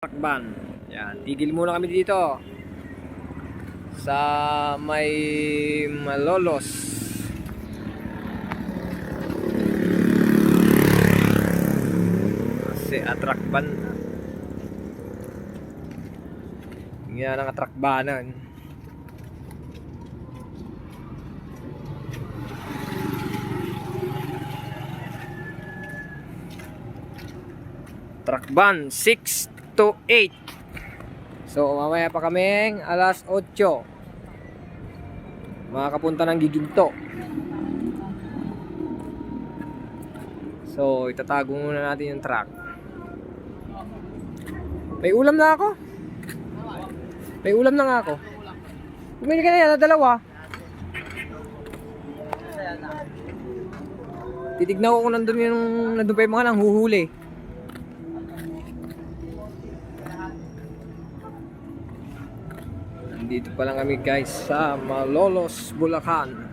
Takban. Yan, tigil muna kami dito sa may Malolos. Kasi atrakban. Yan ang atrakbanan. Trakban 6 to 8. So mamaya pa kaming alas 8 makakapunta ng Giginto. So itatago muna natin yung truck. May ulam na ako. May ulam na nga ako. Bumili ka na yan na dalawa. Titignan ko kung nandun pa yung mga nanghuhuli. Dito pa lang kami guys sa Malolos, Bulacan.